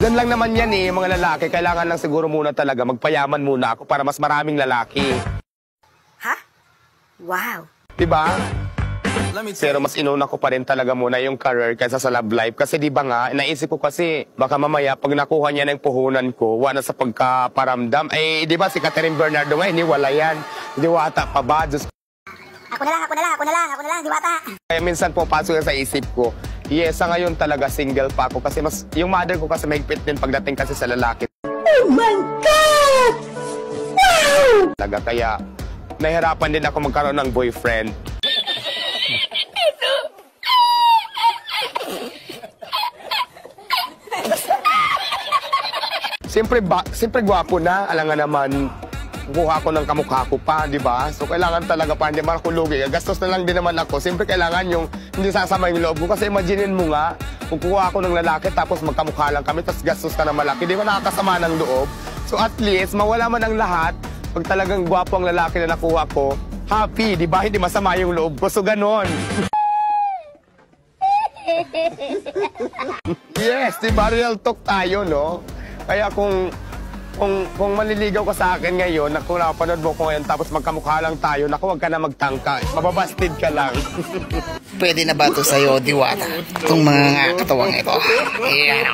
Yan lang naman yan eh, mga lalaki. Kailangan lang siguro muna talaga magpayaman muna ako para mas maraming lalaki. Ha? Wow. Diba? Pero mas inuna ko pa rin talaga muna yung career kaysa sa love life. Kasi di ba nga, naisip ko kasi baka mamaya pag nakuha niya ng puhunan ko, wala sa pagkaparamdam. Eh, di ba si Catherine Bernardo nga, wala yan. Diwata pa ba? Diyos. Ako na lang, diwata. Kaya minsan pumapasok sa isip ko, yes, sa ngayon talaga single pa ako. Kasi mas, yung mother ko kasi mahigpit din pagdating kasi sa lalaki. Oh my God! Wow! Talaga, kaya nahihirapan din ako magkaroon ng boyfriend. Siyempre gwapo na, alam nga naman, kukuha ko ng kamukha ko pa, di ba? So kailangan talaga pa, hindi man ako lugi. Gastos na lang din naman ako. Siyempre kailangan yung hindi sasama yung loob ko. Kasi imaginein mo nga, kung kukuha ako ng lalaki tapos magkamukha lang kami, tapos gastos ka na malaki, di ba nakakasama ng loob? So at least, mawala man ang lahat, pag talagang gwapo ang lalaki na nakuha ko, happy, di ba? Hindi masama yung loob ko. So ganon. Yes, di ba? Real talk tayo, no? Kaya kung maliligaw ka sa akin ngayon, kung napanood mo ko ngayon, tapos magkamukha lang tayo, naku, huwag ka na magtangka. Mababastid ka lang. Pwede na ba ito sa'yo, Diwata? Itong mga katawang ito. Ayan.